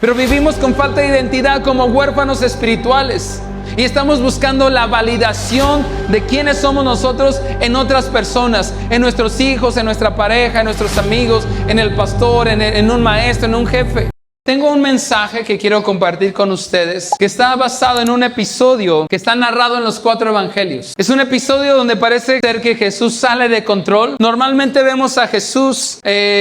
Pero vivimos con falta de identidad como huérfanos espirituales. Y estamos buscando la validación de quiénes somos nosotros en otras personas, en nuestros hijos, en nuestra pareja, en nuestros amigos, en el pastor, en un maestro, en un jefe. Tengo un mensaje que quiero compartir con ustedes que está basado en un episodio que está narrado en los 4 evangelios. Es un episodio donde parece ser que Jesús sale de control. Normalmente vemos a Jesús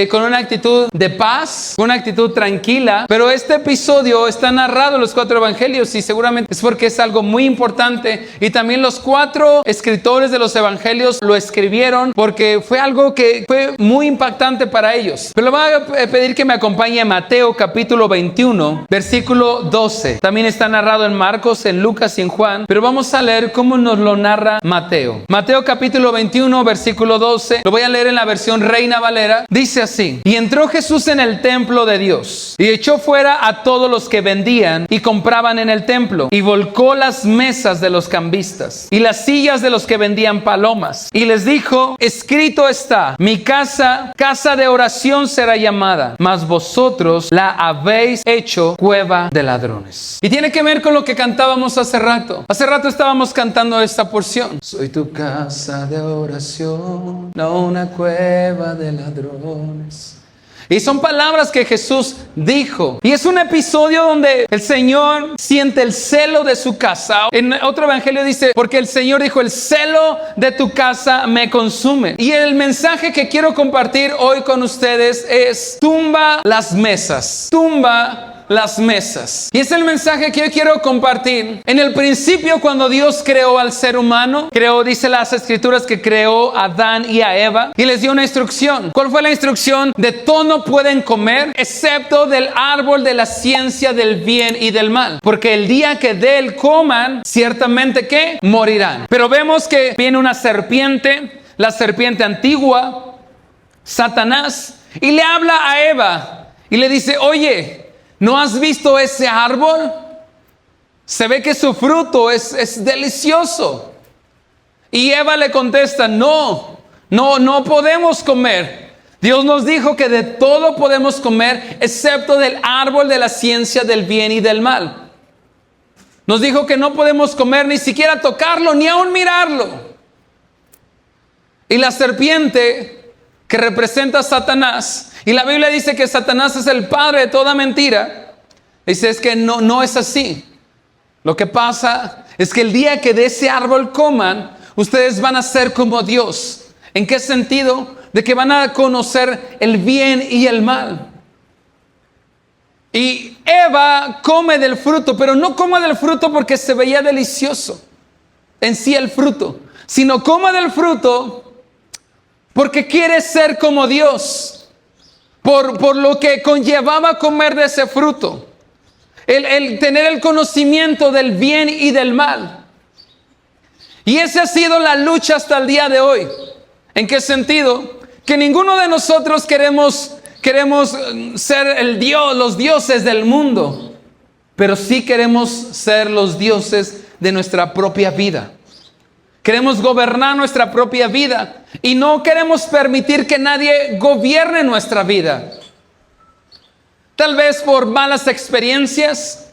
con una actitud de paz, con una actitud tranquila, pero este episodio está narrado en los 4 evangelios y seguramente es porque es algo muy importante. Y también los 4 escritores de los evangelios lo escribieron porque fue algo que fue muy impactante para ellos. Pero le voy a pedir que me acompañe a Mateo capítulo 21, versículo 12. También está narrado en Marcos, en Lucas y en Juan, pero vamos a leer cómo nos lo narra Mateo. Mateo capítulo 21, versículo 12. Lo voy a leer en la versión Reina Valera. Dice así: y entró Jesús en el templo de Dios y echó fuera a todos los que vendían y compraban en el templo, y volcó las mesas de los cambistas y las sillas de los que vendían palomas, y les dijo: escrito está, mi casa, casa de oración será llamada, mas vosotros la habéis hecho cueva de ladrones. Y tiene que ver con lo que cantábamos hace rato. Hace rato estábamos cantando esta porción. Soy tu casa de oración, no una cueva de ladrones. Y son palabras que Jesús dijo. Y es un episodio donde el Señor siente el celo de su casa. En otro evangelio dice: porque el Señor dijo, el celo de tu casa me consume. Y el mensaje que quiero compartir hoy con ustedes es: tumba las mesas. Tumba las mesas. Y es el mensaje que yo quiero compartir. En el principio, cuando Dios creó al ser humano, dice las escrituras que creó a Adán y a Eva y les dio una instrucción. ¿Cuál fue la instrucción? De todo no pueden comer excepto del árbol de la ciencia del bien y del mal, porque el día que de él coman, ciertamente que morirán. Pero vemos que viene una serpiente, la serpiente antigua, Satanás, y le habla a Eva y le dice: oye, ¿no has visto ese árbol? Se ve que su fruto es delicioso. Y Eva le contesta: no podemos comer. Dios nos dijo que de todo podemos comer excepto del árbol de la ciencia del bien y del mal. Nos dijo que no podemos comer, ni siquiera tocarlo, ni aún mirarlo. Y la serpiente, que representa a Satanás, y la Biblia dice que Satanás es el padre de toda mentira, dice: es que no es así. Lo que pasa es que el día que de ese árbol coman, ustedes van a ser como Dios. ¿En qué sentido? De que van a conocer el bien y el mal. Y Eva come del fruto, pero no come del fruto porque se veía delicioso en sí el fruto, sino come del fruto porque quiere ser como Dios. Por lo que conllevaba comer de ese fruto. El tener el conocimiento del bien y del mal. Y esa ha sido la lucha hasta el día de hoy. ¿En qué sentido? Que ninguno de nosotros queremos ser los dioses del mundo. Pero sí queremos ser los dioses de nuestra propia vida. Queremos gobernar nuestra propia vida y no queremos permitir que nadie gobierne nuestra vida. Tal vez por malas experiencias,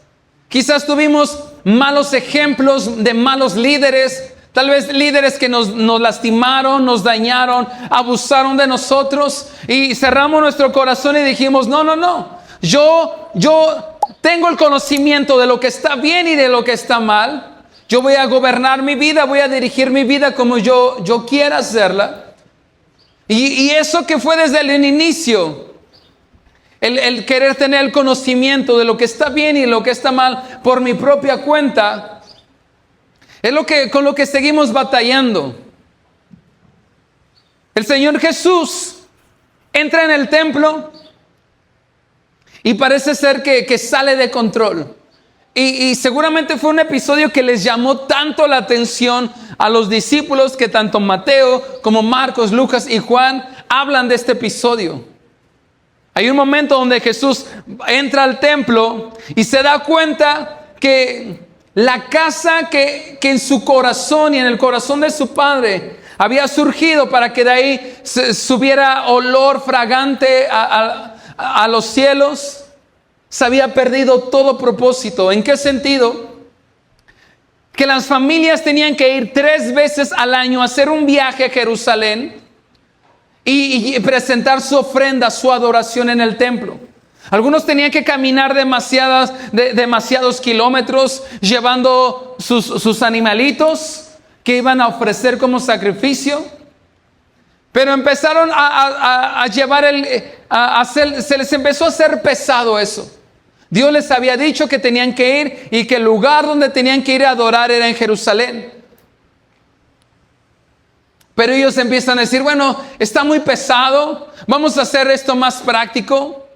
quizás tuvimos malos ejemplos de malos líderes, tal vez líderes que nos lastimaron, nos dañaron, abusaron de nosotros y cerramos nuestro corazón y dijimos: no, yo tengo el conocimiento de lo que está bien y de lo que está mal. Yo voy a gobernar mi vida, voy a dirigir mi vida como yo quiera hacerla. Y eso que fue desde el inicio, el querer tener el conocimiento de lo que está bien y lo que está mal por mi propia cuenta, es con lo que seguimos batallando. El Señor Jesús entra en el templo y parece ser que sale de control. Y seguramente fue un episodio que les llamó tanto la atención a los discípulos que tanto Mateo como Marcos, Lucas y Juan hablan de este episodio. Hay un momento donde Jesús entra al templo y se da cuenta que la casa que en su corazón y en el corazón de su padre había surgido para que de ahí subiera olor fragante a los cielos, se había perdido todo propósito. ¿En qué sentido? Que las familias tenían que ir 3 veces al año a hacer un viaje a Jerusalén y presentar su ofrenda, su adoración en el templo. Algunos tenían que caminar demasiados kilómetros llevando sus animalitos que iban a ofrecer como sacrificio. Pero empezaron a llevar se les empezó a hacer pesado eso. Dios les había dicho que tenían que ir y que el lugar donde tenían que ir a adorar era en Jerusalén. Pero ellos empiezan a decir, bueno, está muy pesado, vamos a hacer esto más práctico.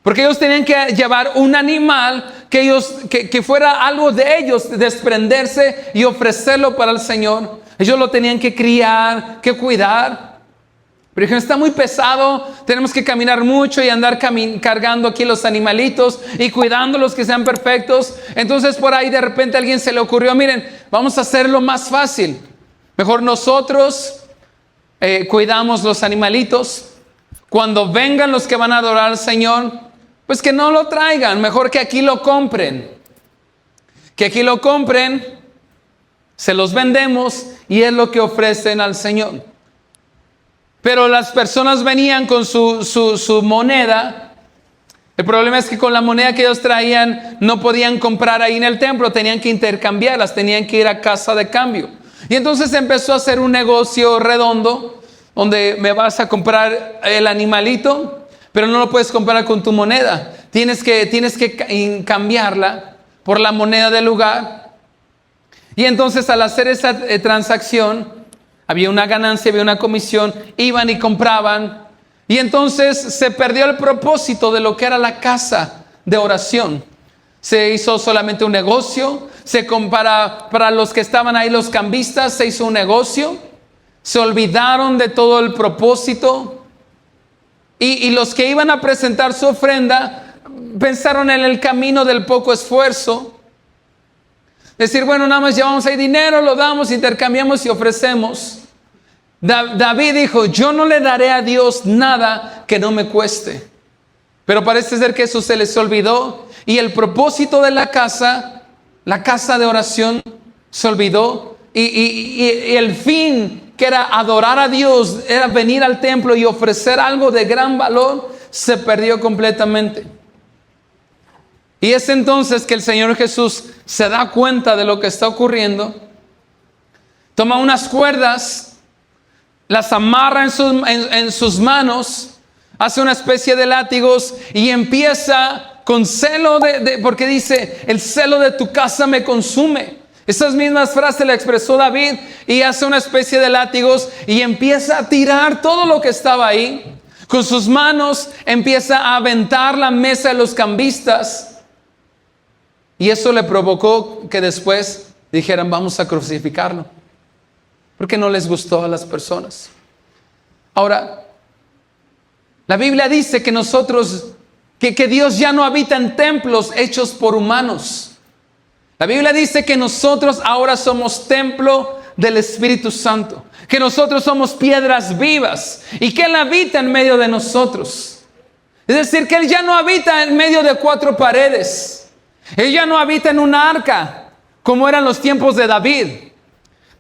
Porque ellos tenían que llevar un animal que fuera algo de ellos, desprenderse y ofrecerlo para el Señor. Ellos lo tenían que criar, que cuidar. Pero dijeron, está muy pesado, tenemos que caminar mucho y andar cargando aquí los animalitos y cuidándolos que sean perfectos. Entonces por ahí de repente a alguien se le ocurrió, miren, vamos a hacerlo más fácil. Mejor nosotros cuidamos los animalitos. Cuando vengan los que van a adorar al Señor, pues que no lo traigan, mejor que aquí lo compren. Que aquí lo compren, se los vendemos y es lo que ofrecen al Señor. Pero las personas venían con su moneda. El problema es que con la moneda que ellos traían no podían comprar ahí en el templo, tenían que intercambiarlas, tenían que ir a casa de cambio. Y entonces empezó a hacer un negocio redondo donde me vas a comprar el animalito, pero no lo puedes comprar con tu moneda. Tienes que cambiarla por la moneda del lugar. Y entonces al hacer esa transacción, había una ganancia, había una comisión, iban y compraban. Y entonces se perdió el propósito de lo que era la casa de oración. Se hizo solamente un negocio. Para los que estaban ahí, los cambistas, se hizo un negocio. Se olvidaron de todo el propósito. Y los que iban a presentar su ofrenda pensaron en el camino del poco esfuerzo. Decir, bueno, nada más llevamos ahí dinero, lo damos, intercambiamos y ofrecemos. David dijo, yo no le daré a Dios nada que no me cueste. Pero parece ser que eso se les olvidó. Y el propósito de la casa de oración, se olvidó. Y el fin, que era adorar a Dios, era venir al templo y ofrecer algo de gran valor, se perdió completamente. Y es entonces que el Señor Jesús se da cuenta de lo que está ocurriendo. Toma unas cuerdas, las amarra en sus manos, hace una especie de látigos y empieza con celo porque dice, el celo de tu casa me consume. Esas mismas frases le expresó David y hace una especie de látigos y empieza a tirar todo lo que estaba ahí. Con sus manos empieza a aventar la mesa de los cambistas. Y eso le provocó que después dijeran, vamos a crucificarlo. Porque no les gustó a las personas. Ahora, la Biblia dice que que Dios ya no habita en templos hechos por humanos. La Biblia dice que nosotros ahora somos templo del Espíritu Santo. Que nosotros somos piedras vivas y que Él habita en medio de nosotros. Es decir, que Él ya no habita en medio de 4 paredes. Él ya no habita en un arca, como eran los tiempos de David.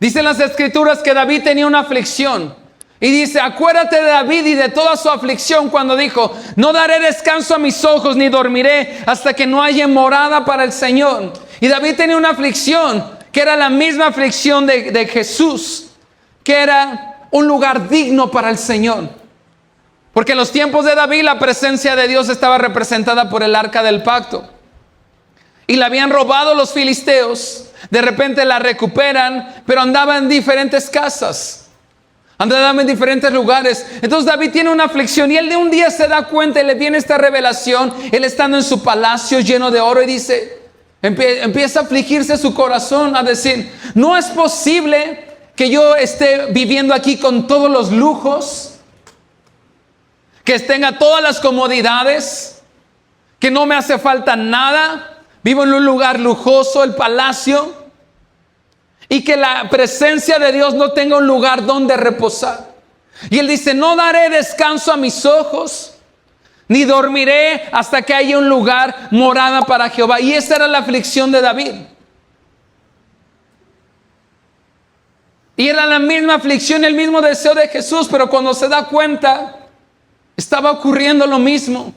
Dicen las Escrituras que David tenía una aflicción. Y dice, acuérdate de David y de toda su aflicción cuando dijo, no daré descanso a mis ojos ni dormiré hasta que no haya morada para el Señor. Y David tenía una aflicción que era la misma aflicción de Jesús, que era un lugar digno para el Señor. Porque en los tiempos de David la presencia de Dios estaba representada por el arca del pacto. Y la habían robado los filisteos. De repente la recuperan, pero andaba en diferentes casas. Andaba en diferentes lugares. Entonces David tiene una aflicción y él de un día se da cuenta y le viene esta revelación. Él estando en su palacio lleno de oro y dice, empieza a afligirse su corazón, a decir, no es posible que yo esté viviendo aquí con todos los lujos, que tenga todas las comodidades, que no me hace falta nada. Vivo en un lugar lujoso, el palacio, y que la presencia de Dios no tenga un lugar donde reposar. Y él dice, no daré descanso a mis ojos, ni dormiré hasta que haya un lugar morada para Jehová. Y esa era la aflicción de David. Y era la misma aflicción, el mismo deseo de Jesús, pero cuando se da cuenta, estaba ocurriendo lo mismo.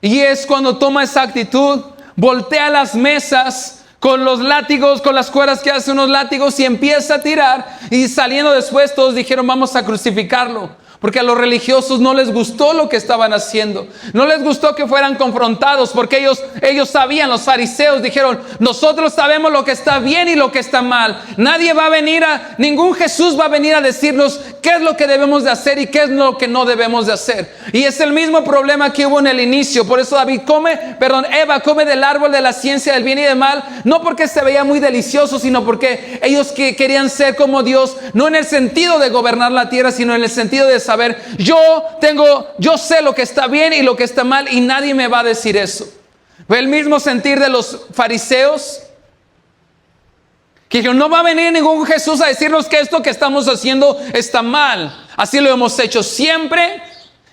Y es cuando toma esa actitud, voltea las mesas con los látigos, con las cuerdas que hace unos látigos, y empieza a tirar. Y saliendo después todos dijeron, vamos a crucificarlo. Porque a los religiosos no les gustó lo que estaban haciendo. No les gustó que fueran confrontados, porque ellos sabían, los fariseos dijeron, nosotros sabemos lo que está bien y lo que está mal. Ningún Jesús va a venir a decirnos qué es lo que debemos de hacer y qué es lo que no debemos de hacer. Y es el mismo problema que hubo en el inicio. Por eso Eva come del árbol de la ciencia del bien y del mal, no porque se veía muy delicioso, sino porque ellos querían ser como Dios, no en el sentido de gobernar la tierra, sino en el sentido de saber, yo sé lo que está bien y lo que está mal y nadie me va a decir eso. Fue el mismo sentir de los fariseos, que dijeron, no va a venir ningún Jesús a decirnos que esto que estamos haciendo está mal. Así lo hemos hecho siempre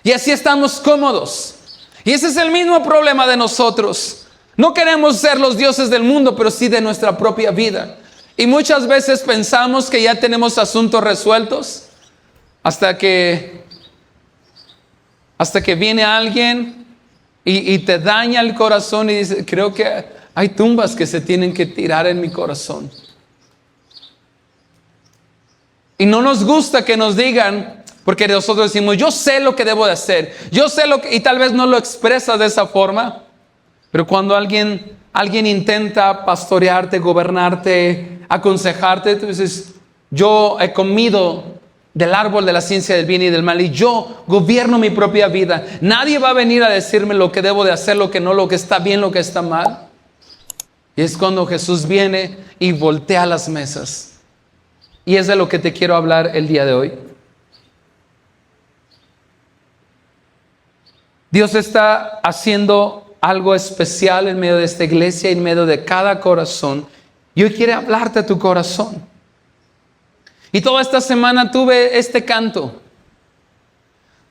y así estamos cómodos. Y ese es el mismo problema de nosotros. No queremos ser los dioses del mundo, pero sí de nuestra propia vida. Y muchas veces pensamos que ya tenemos asuntos resueltos hasta que viene alguien y te daña el corazón y dice, creo que hay tumbas que se tienen que tirar en mi corazón. Y no nos gusta que nos digan, porque nosotros decimos, yo sé lo que debo de hacer, y tal vez no lo expresas de esa forma, pero cuando alguien intenta pastorearte, gobernarte, aconsejarte, tú dices, yo he comido del árbol de la ciencia del bien y del mal y yo gobierno mi propia vida. Nadie va a venir a decirme lo que debo de hacer, lo que no, lo que está bien, lo que está mal. Y es cuando Jesús viene y voltea las mesas. Y es de lo que te quiero hablar el día de hoy. Dios está haciendo algo especial en medio de esta iglesia, en medio de cada corazón. Y hoy quiere hablarte a tu corazón. Y toda esta semana tuve este canto.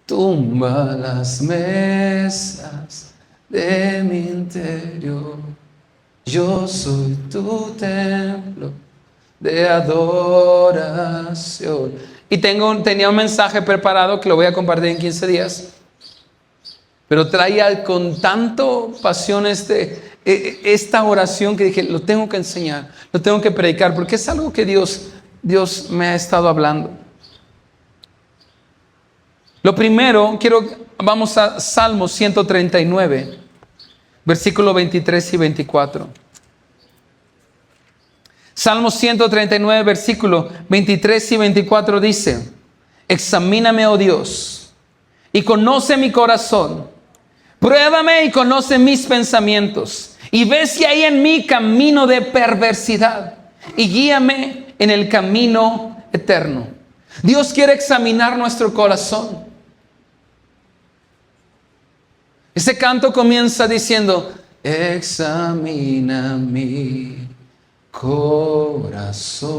Tumba las mesas de mi interior. Yo soy tu templo de adoración. Y tenía un mensaje preparado que lo voy a compartir en 15 días. Pero traía con tanto pasión esta oración que dije, lo tengo que enseñar, lo tengo que predicar, porque es algo que Dios me ha estado hablando. Lo primero, vamos a Salmo 139, versículo 23 y 24. Salmo 139, versículo 23 y 24 dice, examíname, oh Dios, y conoce mi corazón. Pruébame y conoce mis pensamientos, y ve si hay en mí camino de perversidad, y guíame en el camino eterno. Dios quiere examinar nuestro corazón. Ese canto comienza diciendo, examina mi corazón.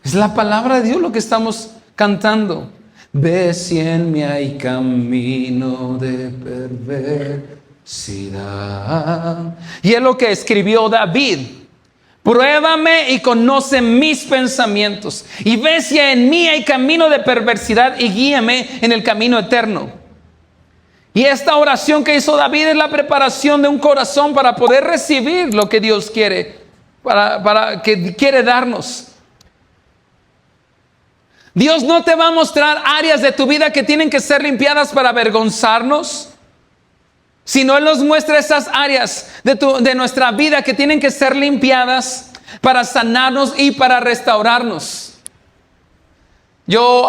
Es la palabra de Dios lo que estamos cantando. Ve si en mí hay camino de perversidad. Y es lo que escribió David. Pruébame y conoce mis pensamientos, y ve si en mí hay camino de perversidad, y guíame en el camino eterno. Y esta oración que hizo David es la preparación de un corazón para poder recibir lo que Dios quiere, que quiere darnos. Dios no te va a mostrar áreas de tu vida que tienen que ser limpiadas para avergonzarnos, sino Él nos muestra esas áreas de nuestra vida que tienen que ser limpiadas para sanarnos y para restaurarnos. Yo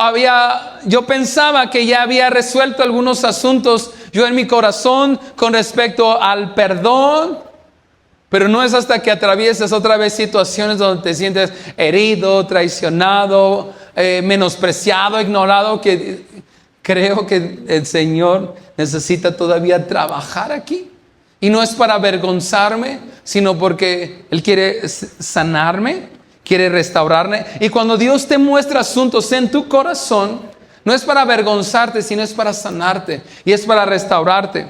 pensaba que ya había resuelto algunos asuntos yo en mi corazón con respecto al perdón, pero no es hasta que atraviesas otra vez situaciones donde te sientes herido, traicionado, menospreciado, ignorado, que creo que el Señor necesita todavía trabajar aquí. Y no es para avergonzarme, sino porque Él quiere sanarme, quiere restaurarme. Y cuando Dios te muestra asuntos en tu corazón, No es para avergonzarte, sino es para sanarte y es para restaurarte.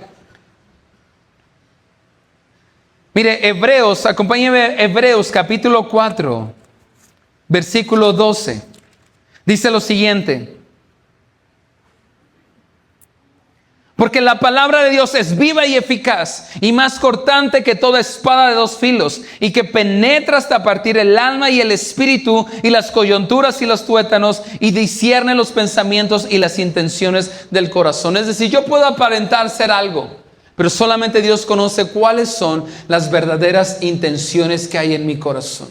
Mire, Hebreos, acompáñeme, Hebreos capítulo 4, versículo 12. Dice lo siguiente: porque la palabra de Dios es viva y eficaz y más cortante que toda espada de dos filos, y que penetra hasta partir el alma y el espíritu y las coyunturas y los tuétanos, y discierne los pensamientos y las intenciones del corazón. Es decir, yo puedo aparentar ser algo, pero solamente Dios conoce cuáles son las verdaderas intenciones que hay en mi corazón.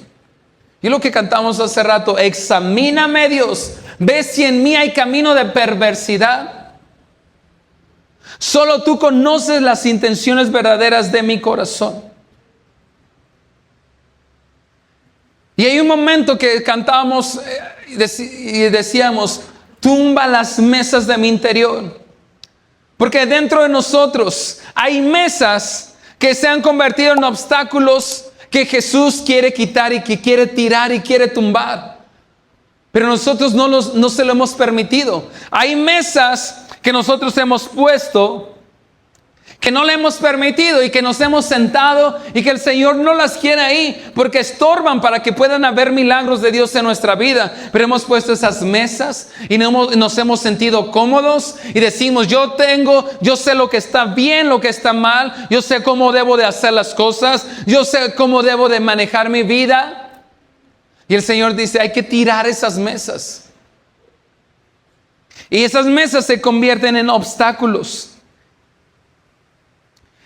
Y lo que cantamos hace rato: examíname, Dios, ve si en mí hay camino de perversidad. Solo tú conoces las intenciones verdaderas de mi corazón. Y hay un momento que cantábamos y decíamos: tumba las mesas de mi interior. Porque dentro de nosotros hay mesas que se han convertido en obstáculos que Jesús quiere quitar y que quiere tirar y quiere tumbar. Pero nosotros no se lo hemos permitido. Hay mesas que nosotros hemos puesto, que no le hemos permitido y que nos hemos sentado y que el Señor no las quiere ahí porque estorban para que puedan haber milagros de Dios en nuestra vida. Pero hemos puesto esas mesas y nos hemos sentido cómodos y decimos: yo sé lo que está bien, lo que está mal, yo sé cómo debo de hacer las cosas, yo sé cómo debo de manejar mi vida. Y el Señor dice: hay que tirar esas mesas. Y esas mesas se convierten en obstáculos.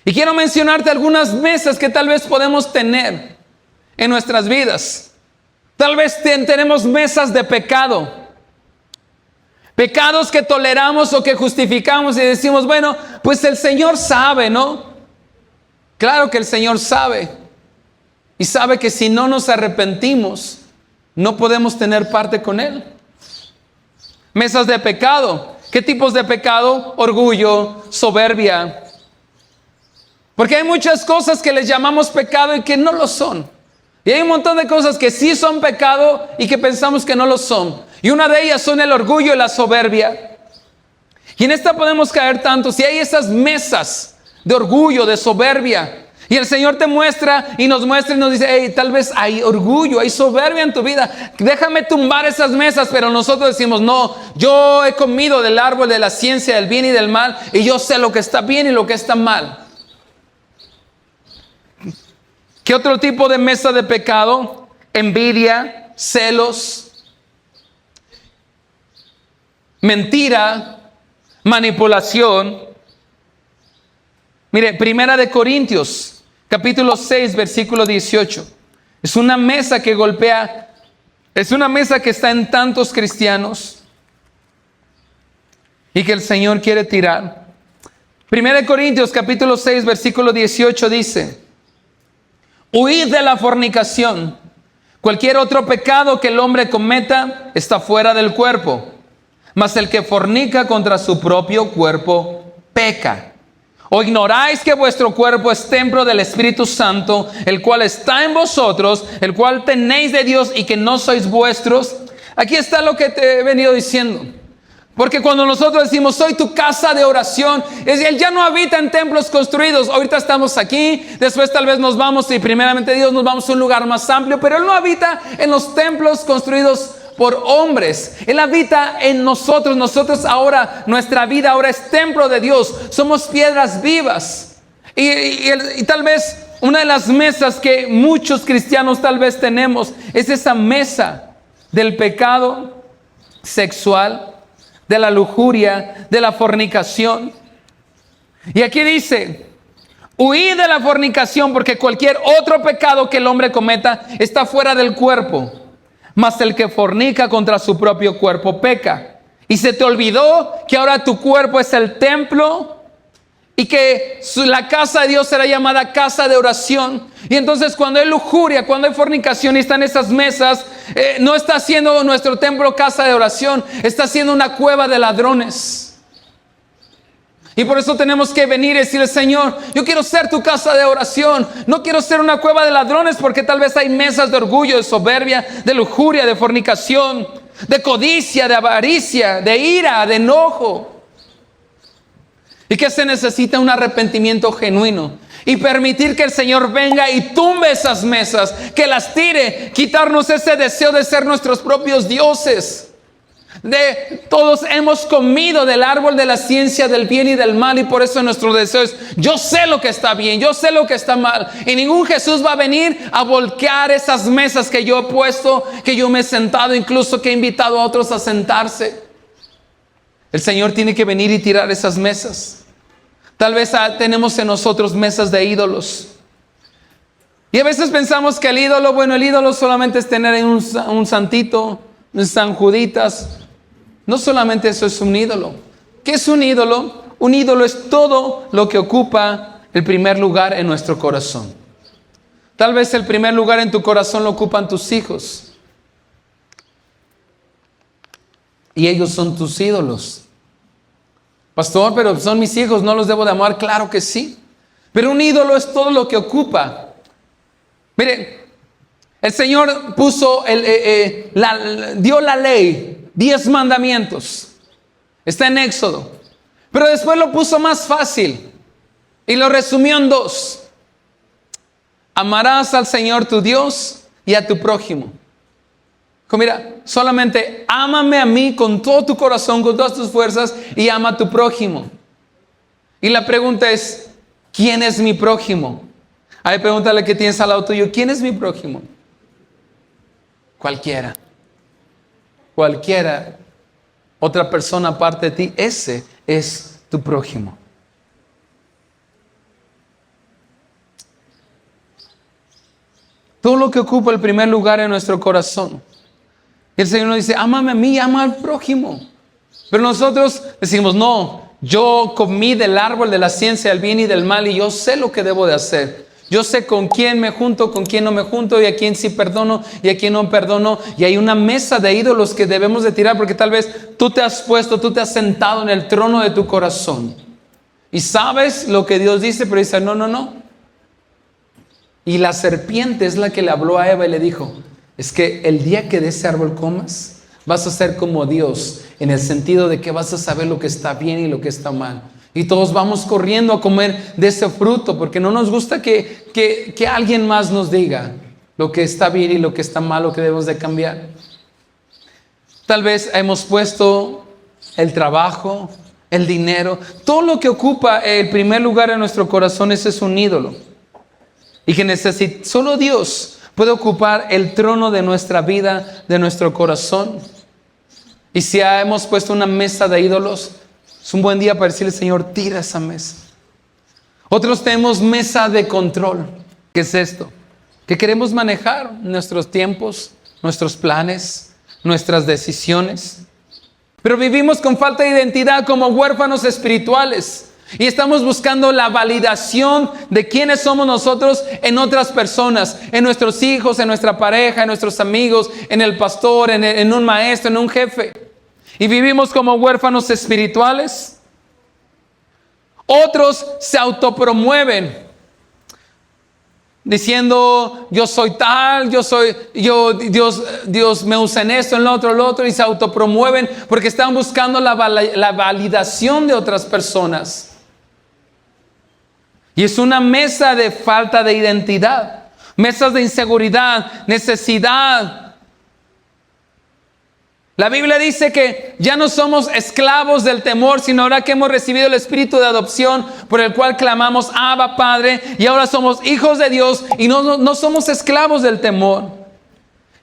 Y quiero mencionarte algunas mesas que tal vez podemos tener en nuestras vidas. Tal vez tenemos mesas de pecado. Pecados que toleramos o que justificamos y decimos: bueno, pues el Señor sabe, ¿no? Claro que el Señor sabe. Y sabe que si no nos arrepentimos, no podemos tener parte con Él. Mesas de pecado. ¿Qué tipos de pecado? Orgullo, soberbia. Porque hay muchas cosas que les llamamos pecado y que no lo son. Y hay un montón de cosas que sí son pecado y que pensamos que no lo son. Y una de ellas son el orgullo y la soberbia. Y en esta podemos caer tanto. Si hay esas mesas de orgullo, de soberbia, y el Señor te muestra y nos dice: hey, tal vez hay orgullo, hay soberbia en tu vida, déjame tumbar esas mesas. Pero nosotros decimos: no, yo he comido del árbol de la ciencia del bien y del mal y yo sé lo que está bien y lo que está mal. ¿Qué otro tipo de mesa de pecado? Envidia, celos, mentira, manipulación. Mire, Primera de Corintios capítulo 6, versículo 18. Es una mesa que golpea, es una mesa que está en tantos cristianos y que el Señor quiere tirar. Primera de Corintios capítulo 6, versículo 18 dice: huid de la fornicación. Cualquier otro pecado que el hombre cometa está fuera del cuerpo, mas el que fornica contra su propio cuerpo peca. ¿O ignoráis que vuestro cuerpo es templo del Espíritu Santo, el cual está en vosotros, el cual tenéis de Dios y que no sois vuestros? Aquí está lo que te he venido diciendo. Porque cuando nosotros decimos: soy tu casa de oración, Él ya no habita en templos construidos. Ahorita estamos aquí, después tal vez nos vamos, y primeramente Dios, nos vamos a un lugar más amplio. Pero Él no habita en los templos construidos por hombres. Él habita en nosotros. Nosotros ahora, nuestra vida ahora es templo de Dios. Somos piedras vivas. Y tal vez una de las mesas que muchos cristianos tal vez tenemos es esa mesa del pecado sexual, de la lujuria, de la fornicación. Y aquí dice: huid de la fornicación, porque cualquier otro pecado que el hombre cometa está fuera del cuerpo, mas el que fornica contra su propio cuerpo peca. Y se te olvidó que ahora tu cuerpo es el templo y que la casa de Dios será llamada casa de oración. Y entonces cuando hay lujuria, cuando hay fornicación y están esas mesas, no está siendo nuestro templo casa de oración, está siendo una cueva de ladrones. Y por eso tenemos que venir y decirle: Señor, yo quiero ser tu casa de oración. No quiero ser una cueva de ladrones, porque tal vez hay mesas de orgullo, de soberbia, de lujuria, de fornicación. de codicia, de avaricia, de ira, de enojo. Y que se necesita un arrepentimiento genuino y permitir que el Señor venga y tumbe esas mesas, que las tire, quitarnos ese deseo de ser nuestros propios dioses. Todos hemos comido del árbol de la ciencia del bien y del mal, y por eso nuestro deseo es: yo sé lo que está bien, yo sé lo que está mal, y ningún Jesús va a venir a voltear esas mesas que yo he puesto, que yo me he sentado, incluso que he invitado a otros a sentarse. El Señor tiene que venir y tirar esas mesas. Tal vez tenemos en nosotros mesas de ídolos, y a veces pensamos que el ídolo solamente es tener un santito, un San Juditas. No solamente eso es un ídolo. ¿Qué es un ídolo? Un ídolo es todo lo que ocupa el primer lugar en nuestro corazón. Tal vez el primer lugar en tu corazón lo ocupan tus hijos, y ellos son tus ídolos. Pastor, pero son mis hijos, ¿no los debo de amar? Claro que sí. Pero un ídolo es todo lo que ocupa. Mire, el Señor puso, dio la ley, 10 mandamientos. Está en Éxodo. Pero después lo puso más fácil y lo resumió en 2. Amarás al Señor tu Dios y a tu prójimo. Dijo: mira, solamente ámame a mí con todo tu corazón, con todas tus fuerzas, y ama a tu prójimo. Y la pregunta es: ¿quién es mi prójimo? Ahí pregúntale que tienes al lado tuyo: ¿quién es mi prójimo? Cualquiera. Cualquiera. Otra persona aparte de ti, ese es tu prójimo. Todo lo que ocupa el primer lugar en nuestro corazón. Y el Señor nos dice: ámame a mí, ama al prójimo. Pero nosotros decimos: no, yo comí del árbol de la ciencia del bien y del mal, y yo sé lo que debo de hacer. Yo sé con quién me junto, con quién no me junto, y a quién sí perdono y a quién no perdono. Y hay una mesa de ídolos que debemos de tirar, porque tal vez tú te has sentado en el trono de tu corazón y sabes lo que Dios dice, pero dices: no. Y la serpiente es la que le habló a Eva y le dijo: es que el día que de ese árbol comas, vas a ser como Dios, en el sentido de que vas a saber lo que está bien y lo que está mal. Y todos vamos corriendo a comer de ese fruto, porque no nos gusta que alguien más nos diga lo que está bien y lo que está mal, lo que debemos de cambiar. Tal vez hemos puesto el trabajo, el dinero, todo lo que ocupa el primer lugar en nuestro corazón. Ese es un ídolo. Y que solo Dios puede ocupar el trono de nuestra vida, de nuestro corazón. Y si hemos puesto una mesa de ídolos, es un buen día para decirle: Señor, tira esa mesa. Otros tenemos mesa de control. ¿Qué es esto? Que queremos manejar nuestros tiempos, nuestros planes, nuestras decisiones. Pero vivimos con falta de identidad como huérfanos espirituales. Y estamos buscando la validación de quiénes somos nosotros en otras personas, en nuestros hijos, en nuestra pareja, en nuestros amigos, en el pastor, en un maestro, en un jefe. Y vivimos como huérfanos espirituales. Otros se autopromueven diciendo: yo soy tal, Dios me usa en esto, en lo otro, y se autopromueven porque están buscando la validación de otras personas. Y es una mesa de falta de identidad, mesas de inseguridad, necesidad. La Biblia dice que ya no somos esclavos del temor, sino ahora que hemos recibido el espíritu de adopción, por el cual clamamos: Abba, Padre, y ahora somos hijos de Dios y no somos esclavos del temor.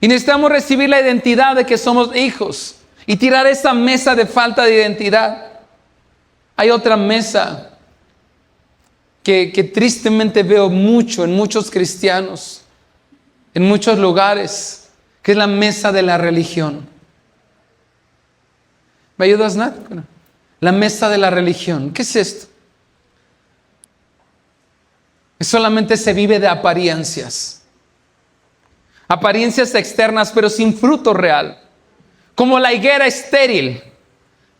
Y necesitamos recibir la identidad de que somos hijos y tirar esa mesa de falta de identidad. Hay otra mesa que tristemente veo mucho en muchos cristianos, en muchos lugares, que es la mesa de la religión. ¿Me ayudas, Nat? La mesa de la religión. ¿Qué es esto? Solamente se vive de apariencias. Apariencias externas, pero sin fruto real. Como la higuera estéril.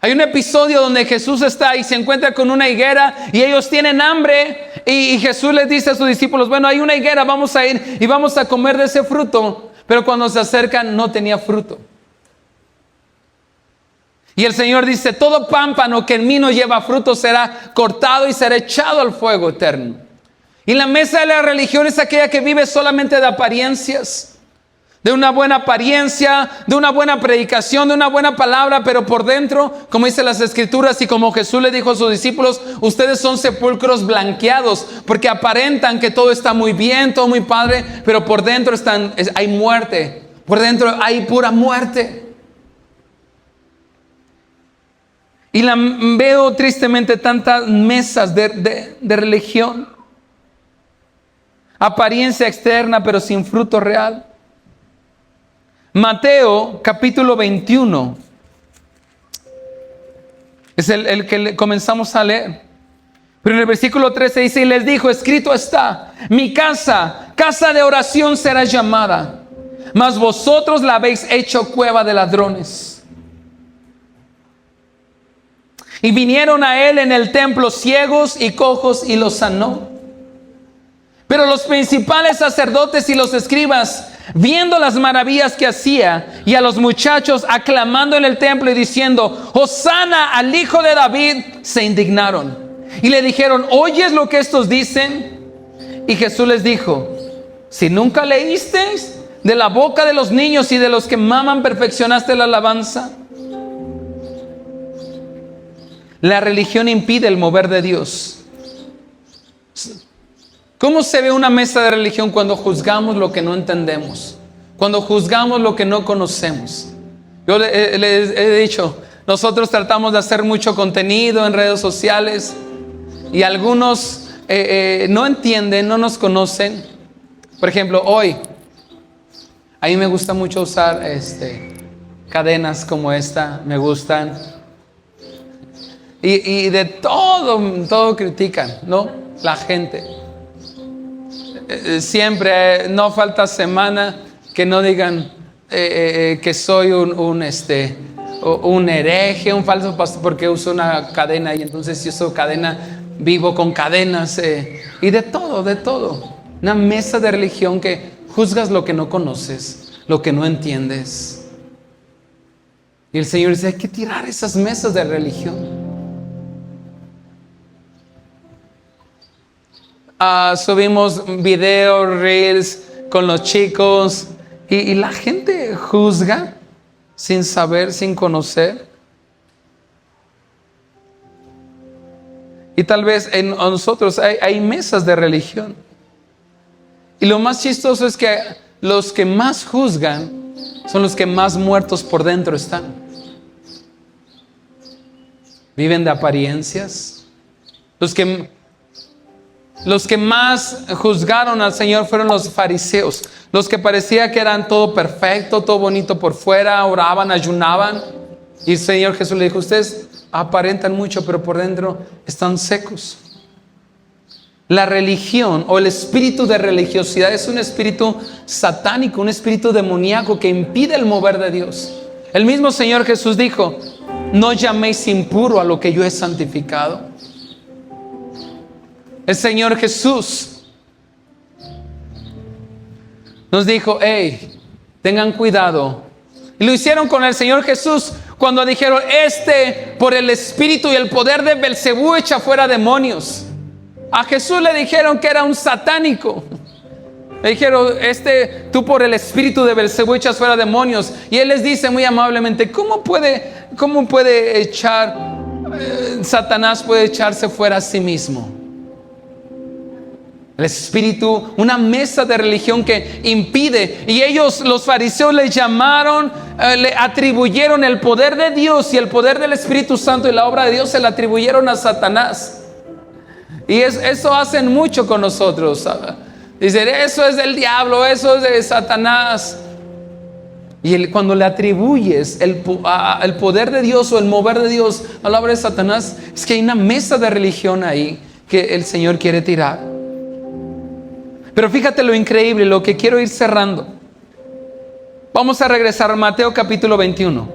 Hay un episodio donde Jesús está y se encuentra con una higuera y ellos tienen hambre. Y Jesús les dice a sus discípulos: bueno, hay una higuera, vamos a ir y vamos a comer de ese fruto. Pero cuando se acercan, no tenía fruto. Y el Señor dice, todo pámpano que en mí no lleva fruto será cortado y será echado al fuego eterno. Y la mesa de la religión es aquella que vive solamente de apariencias, de una buena apariencia, de una buena predicación, de una buena palabra, pero por dentro, como dice las Escrituras y como Jesús le dijo a sus discípulos, ustedes son sepulcros blanqueados, porque aparentan que todo está muy bien, todo muy padre, pero por dentro hay muerte, por dentro hay pura muerte. Y veo tristemente tantas mesas de religión, apariencia externa pero sin fruto real. Mateo capítulo 21 es el que comenzamos a leer. Pero en el versículo 13 dice, y les dijo, escrito está, mi casa, casa de oración será llamada, mas vosotros la habéis hecho cueva de ladrones. Y vinieron a él en el templo ciegos y cojos y los sanó. Pero los principales sacerdotes y los escribas, viendo las maravillas que hacía, y a los muchachos aclamando en el templo y diciendo, Hosana al hijo de David, se indignaron. Y le dijeron, ¿oyes lo que estos dicen? Y Jesús les dijo, si nunca leísteis, de la boca de los niños y de los que maman perfeccionaste la alabanza. La religión impide el mover de Dios. ¿Cómo se ve una mesa de religión cuando juzgamos lo que no entendemos? Cuando juzgamos lo que no conocemos. Yo les he dicho, nosotros tratamos de hacer mucho contenido en redes sociales y algunos no entienden, no nos conocen. Por ejemplo, hoy, a mí me gusta mucho usar cadenas como esta, me gustan. Y de todo critican, ¿no? La gente. Siempre, no falta semana que no digan que soy un hereje, un falso pastor, porque uso una cadena y entonces si uso cadena, vivo con cadenas. Y de todo. Una mesa de religión que juzgas lo que no conoces, lo que no entiendes. Y el Señor dice, hay que tirar esas mesas de religión. Subimos videos, reels con los chicos y la gente juzga sin saber, sin conocer. Y tal vez en nosotros hay mesas de religión. Y lo más chistoso es que los que más juzgan son los que más muertos por dentro están. Viven de apariencias. Los que más juzgaron al Señor fueron los fariseos, los que parecía que eran todo perfecto, todo bonito por fuera, oraban, ayunaban. Y el Señor Jesús le dijo, ustedes aparentan mucho, pero por dentro están secos. La religión o el espíritu de religiosidad es un espíritu satánico, un espíritu demoníaco que impide el mover de Dios. El mismo Señor Jesús dijo, no llaméis impuro a lo que yo he santificado. El Señor Jesús nos dijo, hey, tengan cuidado. Y lo hicieron con el Señor Jesús cuando dijeron, por el espíritu y el poder de Belcebú echa fuera demonios. A Jesús le dijeron que era un satánico. Le dijeron, tú por el espíritu de Belcebú echas fuera demonios. Y Él les dice muy amablemente, ¿cómo puede echar, Satanás puede echarse fuera a sí mismo? El espíritu, una mesa de religión que impide. Y ellos, los fariseos, le llamaron, le atribuyeron el poder de Dios y el poder del Espíritu Santo y la obra de Dios se le atribuyeron a Satanás. Y eso hacen mucho con nosotros. Dicen, eso es del diablo, eso es de Satanás. Y cuando le atribuyes el poder de Dios o el mover de Dios a la obra de Satanás, es que hay una mesa de religión ahí que el Señor quiere tirar. Pero fíjate lo increíble, lo que quiero ir cerrando. Vamos a regresar a Mateo capítulo 21,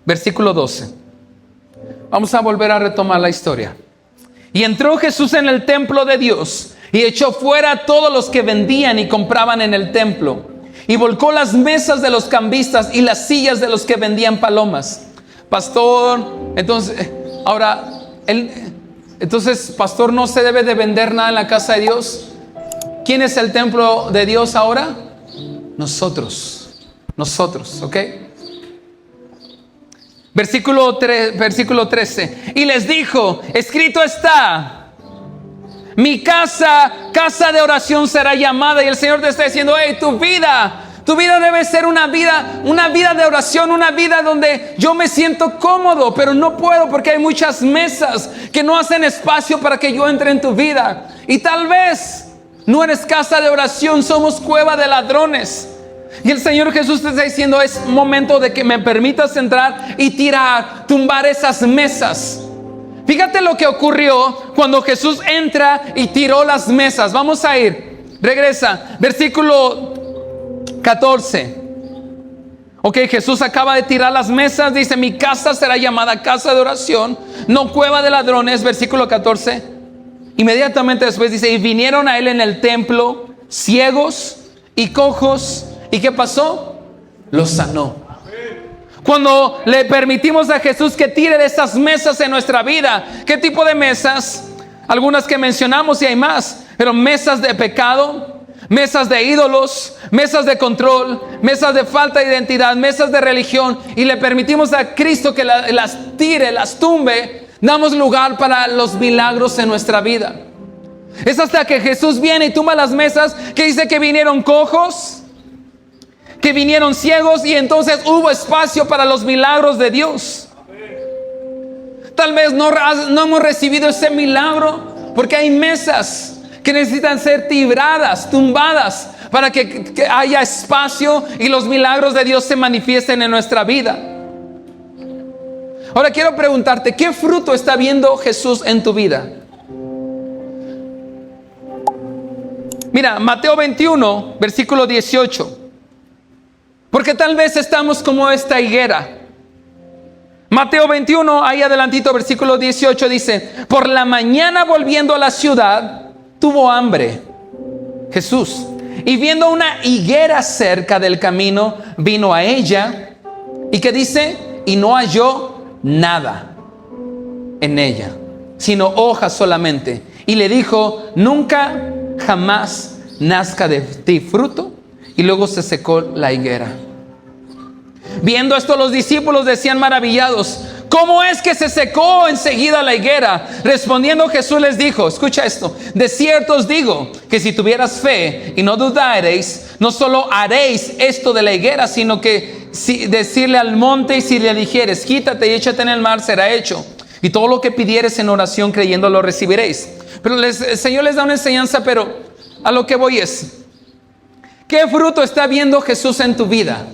versículo 12. Vamos a volver a retomar la historia. Y entró Jesús en el templo de Dios y echó fuera a todos los que vendían y compraban en el templo. y volcó las mesas de los cambistas y las sillas de los que vendían palomas. Pastor, entonces, pastor, no se debe de vender nada en la casa de Dios. ¿Quién es el templo de Dios ahora? Nosotros, ¿ok? Versículo 13. Y les dijo, escrito está, mi casa de oración será llamada. Y el Señor te está diciendo, hey, tu vida debe ser una vida de oración, una vida donde yo me siento cómodo, pero no puedo porque hay muchas mesas que no hacen espacio para que yo entre en tu vida. Y tal vez no eres casa de oración, somos cueva de ladrones. Y el Señor Jesús te está diciendo, es momento de que me permitas entrar y tumbar esas mesas. Fíjate lo que ocurrió cuando Jesús entra y tiró las mesas. Vamos a ir, regresa, versículo 14. Ok, Jesús acaba de tirar las mesas. Dice, mi casa será llamada casa de oración, no cueva de ladrones. Versículo 14. Inmediatamente después dice, y vinieron a él en el templo ciegos y cojos. ¿Y qué pasó? Los sanó. Cuando le permitimos a Jesús que tire de esas mesas en nuestra vida. ¿Qué tipo de mesas? Algunas que mencionamos y hay más. Pero mesas de pecado, mesas de ídolos, mesas de control, mesas de falta de identidad, mesas de religión. Y le permitimos a Cristo que las tire, las tumbe. Damos lugar para los milagros en nuestra vida. Es hasta que Jesús viene y tumba las mesas que dice que vinieron cojos, que vinieron ciegos, y entonces hubo espacio para los milagros de Dios. Tal vez no hemos recibido ese milagro porque hay mesas que necesitan ser tiradas, tumbadas, para que haya espacio y los milagros de Dios se manifiesten en nuestra vida. Ahora quiero preguntarte, ¿qué fruto está viendo Jesús en tu vida? Mira, Mateo 21, versículo 18. Porque tal vez estamos como esta higuera. Mateo 21, ahí adelantito, versículo 18 dice, por la mañana volviendo a la ciudad, tuvo hambre Jesús. Y viendo una higuera cerca del camino, vino a ella. ¿Y qué dice? Y no halló nada en ella, sino hojas solamente. Y le dijo, nunca jamás nazca de ti fruto. Y luego se secó la higuera. Viendo esto, los discípulos decían maravillados, ¿cómo es que se secó enseguida la higuera? Respondiendo Jesús les dijo, escucha esto, de cierto os digo que si tuvieras fe y no dudaréis, no solo haréis esto de la higuera, sino que si decirle al monte, y si le dijeres, quítate y échate en el mar, será hecho. Y todo lo que pidieres en oración creyendo lo recibiréis. Pero el Señor les da una enseñanza, pero a lo que voy es, ¿qué fruto está viendo Jesús en tu vida?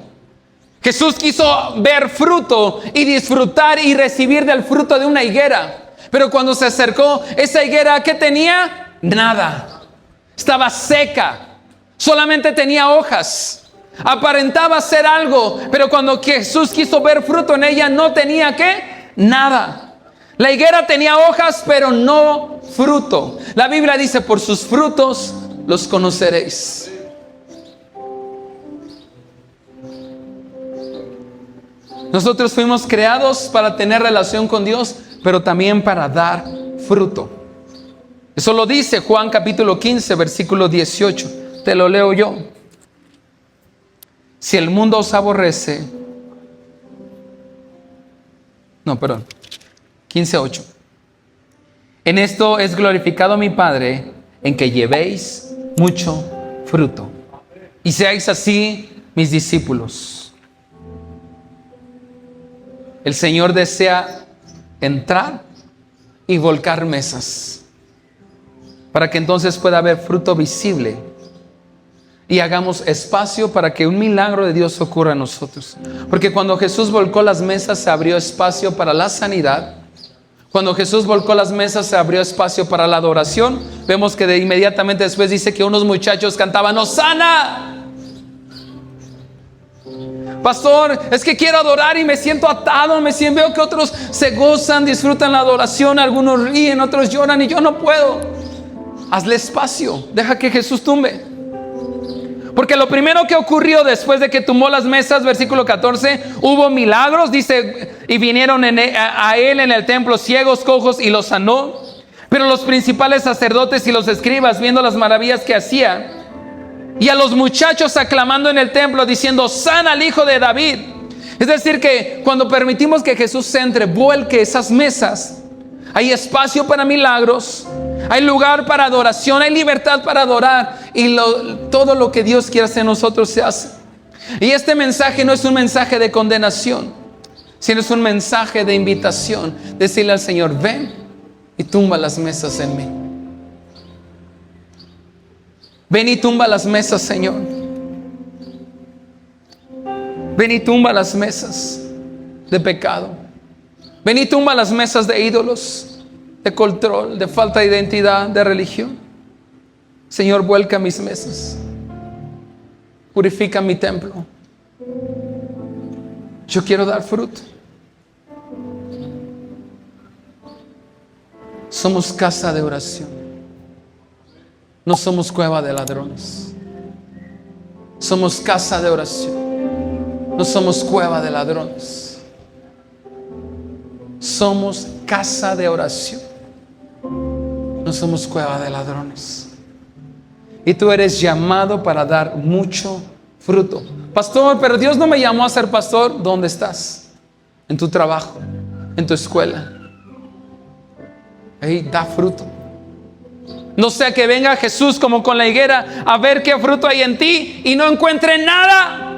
Jesús quiso ver fruto y disfrutar y recibir del fruto de una higuera. Pero cuando se acercó, esa higuera, ¿qué tenía? Nada. Estaba seca. Solamente tenía hojas. Aparentaba ser algo, pero cuando Jesús quiso ver fruto en ella, no tenía ¿qué? Nada. La higuera tenía hojas, pero no fruto. La Biblia dice, por sus frutos los conoceréis. Nosotros fuimos creados para tener relación con Dios, pero también para dar fruto. Eso lo dice Juan capítulo 15, versículo 18. Te lo leo yo. Si el mundo os aborrece. 15:8. En esto es glorificado mi Padre, en que llevéis mucho fruto. Y seáis así mis discípulos. El Señor desea entrar y volcar mesas para que entonces pueda haber fruto visible y hagamos espacio para que un milagro de Dios ocurra en nosotros. Porque cuando Jesús volcó las mesas, se abrió espacio para la sanidad. Cuando Jesús volcó las mesas, se abrió espacio para la adoración. Vemos que inmediatamente después dice que unos muchachos cantaban ¡Hosana! Pastor, es que quiero adorar y me siento atado, veo que otros se gozan, disfrutan la adoración, algunos ríen, otros lloran y yo no puedo. Hazle espacio, deja que Jesús tumbe. Porque lo primero que ocurrió después de que tumbó las mesas, versículo 14, hubo milagros, dice, y vinieron a él en el templo ciegos, cojos, y los sanó. Pero los principales sacerdotes y los escribas, viendo las maravillas que hacía, y a los muchachos aclamando en el templo, diciendo, sana al hijo de David. Es decir, que cuando permitimos que Jesús entre, vuelque esas mesas, hay espacio para milagros, hay lugar para adoración, hay libertad para adorar, y todo lo que Dios quiere hacer en nosotros se hace. Y este mensaje no es un mensaje de condenación, sino es un mensaje de invitación. Decirle al Señor, ven y tumba las mesas en mí. Ven y tumba las mesas, Señor. Ven y tumba las mesas de pecado. Ven y tumba las mesas de ídolos, de control, de falta de identidad, de religión. Señor, vuelca mis mesas. Purifica mi templo. Yo quiero dar fruto. Somos casa de oración. No somos cueva de ladrones. Somos casa de oración. No somos cueva de ladrones. Somos casa de oración. No somos cueva de ladrones. Y tú eres llamado para dar mucho fruto. Pastor, pero Dios no me llamó a ser pastor. ¿Dónde estás? En tu trabajo, en tu escuela. Ahí da fruto. No sea que venga Jesús como con la higuera a ver qué fruto hay en ti y no encuentre nada.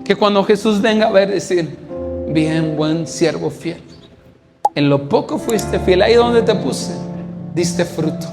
Que cuando Jesús venga a ver, decir, bien, buen siervo fiel. En lo poco fuiste fiel, ahí donde te puse, diste fruto.